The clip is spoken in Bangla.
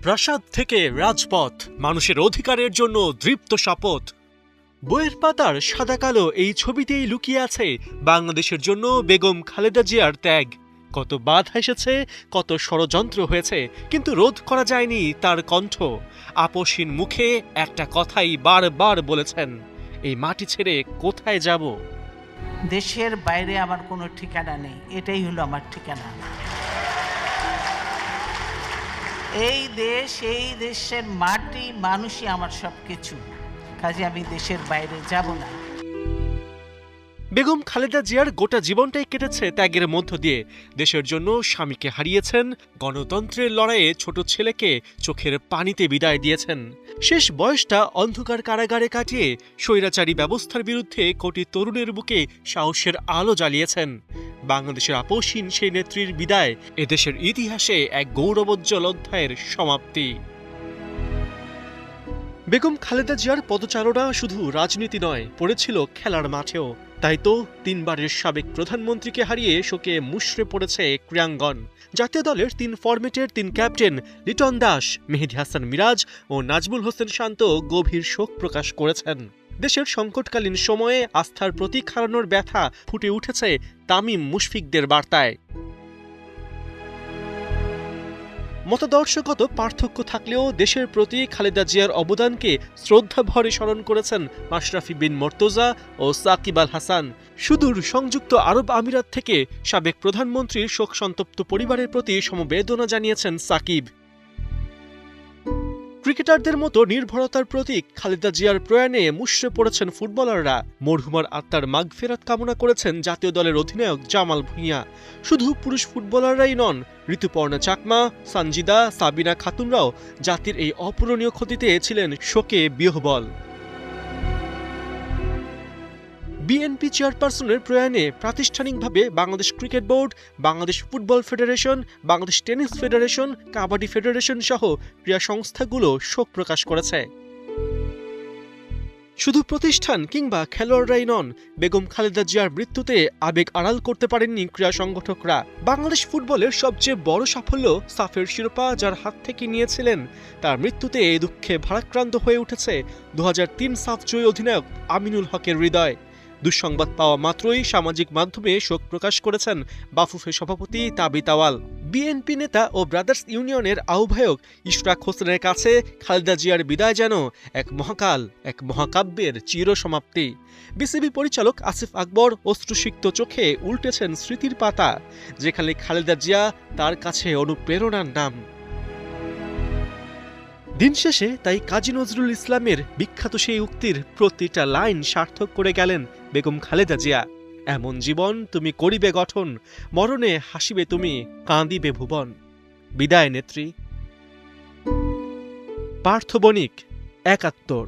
প্রাসাদ থেকে রাজপথ, মানুষের অধিকারের জন্য দৃপ্ত শপথ। বইয়ের পাতার সাদা কালো এই ছবিতেই লুকিয়ে আছে বাংলাদেশের জন্য বেগম খালেদা জিয়ার ত্যাগ। কত বাধা এসেছে, কত ষড়যন্ত্র হয়েছে, কিন্তু রোধ করা যায়নি তার কণ্ঠ। আপসহীন মুখে একটা কথাই বারবার বলেছেন, এই মাটি ছেড়ে কোথায় যাব? দেশের বাইরে আমার কোনো ঠিকানা নেই, এটাই হলো আমার ঠিকানা। এই দেশ, এই দেশের মাটি, মানুষই আমার সব কিছু, কাজে আমি দেশের বাইরে যাব না। বেগম খালেদা জিয়ার গোটা জীবনটাই কেটেছে ত্যাগের মধ্য দিয়ে। দেশের জন্য স্বামীকে হারিয়েছেন, গণতন্ত্রের লড়াইয়ে ছোট ছেলেকে চোখের পানিতে বিদায় দিয়েছেন। শেষ বয়সটা অন্ধকার কারাগারে কাটিয়ে স্বৈরাচারী ব্যবস্থার বিরুদ্ধে কোটি তরুণের বুকে সাহসের আলো জ্বালিয়েছেন। বাংলাদেশের আপসহীন সেই নেত্রীর বিদায় এদেশের ইতিহাসে এক গৌরবোজ্জ্বল অধ্যায়ের সমাপ্তি। বেগম খালেদা জিয়ার পদচারণা শুধু রাজনীতি নয়, পড়েছিল খেলার মাঠেও। তাই তো তিনবারের সাবেক প্রধানমন্ত্রীকে হারিয়ে শোকে মুষড়ে পড়েছে ক্রীড়াঙ্গন। জাতীয় দলের ৩ ফরম্যাটের ৩ ক্যাপ্টেন লিটন দাস, মেহেদী হাসান মিরাজ ও নাজমুল হোসেন শান্ত গভীর শোক প্রকাশ করেছেন। দেশের সংকটকালীন সময়ে আস্থার প্রতীক হারানোর ব্যথা ফুটে উঠেছে তামিম মুশফিকদের বার্তায়। মতাদর্শগত পার্থক্য থাকলেও দেশের প্রতি খালেদা জিয়ার অবদানকে শ্রদ্ধা ভরে স্মরণ করেছেন মাশরাফি বিন মর্তজা ও সাকিব আল হাসান। সুদূর সংযুক্ত আরব আমিরাত থেকে সাবেক প্রধানমন্ত্রীর শোকসন্তপ্ত পরিবারের প্রতি সমবেদনা জানিয়েছেন সাকিব। ক্রিকেটারদের মতো নির্ভরতার প্রতীক খালেদা জিয়ার প্রয়াণে মুষড়ে পড়েছেন ফুটবলাররা। মরহুমার আত্মার মাগফিরাত কামনা করেছেন জাতীয় দলের অধিনায়ক জামাল ভুঁইয়া। শুধু পুরুষ ফুটবলাররাই নন, ঋতুপর্ণা চাকমা, সানজিদা, সাবিনা খাতুনরাও জাতির এই অপূরণীয় ক্ষতিতে ছিলেন শোকে বিহ্বল। বিএনপি চেয়ারপারসনের প্রয়াণে প্রাতিষ্ঠানিকভাবে Bangladesh cricket board, Bangladesh football federation, Bangladesh tennis federation, kabaddi federation সহ ক্রীড়া সংস্থাগুলো শোক প্রকাশ করেছে। শুধু প্রতিষ্ঠান কিংবা খেলোয়াড়রাই নন, বেগম খালেদা জিয়ার মৃত্যুতে আবেগ আড়াল করতে পারেননি ক্রীড়া সংগঠকরা। বাংলাদেশ ফুটবলের সবচেয়ে বড় সাফল্য সাফের শিরোপা যার হাত থেকে নিয়েছিলেন, তার মৃত্যুতে এই দুঃখে ভারাক্রান্ত হয়ে উঠেছে 2003 সাফ জয়ী অধিনায়ক আমিনুল হকের হৃদয়। দুঃসংবাদ পাওয়া মাত্রই সামাজিক মাধ্যমে শোক প্রকাশ করেছেন বাফুফে সভাপতি তাবিত আওয়াল। বিএনপি নেতা ও ব্রাদার্স ইউনিয়নের আহ্বায়ক ইশরাক হোসেনের কাছে খালেদা জিয়ার বিদায় যেন এক মহাকাল, এক মহাকাব্যের চিরসমাপ্তি। বিসিবি পরিচালক আসিফ আকবর অশ্রুসিক্ত চোখে উল্টেছেন স্মৃতির পাতা, যেখানে খালেদা জিয়া তার কাছে অনুপ্রেরণার নাম। দিন শেষে তাই কাজী নজরুল ইসলামের বিখ্যাত সেই উক্তির প্রতিটা লাইন সার্থক করে গেলেন বেগম খালেদা জিয়া। এমন জীবন তুমি করিবে গঠন, মরণে হাসিবে তুমি, কাঁদিবে ভুবন। বিদায় নেত্রী। পার্থ বণিক, ৭১।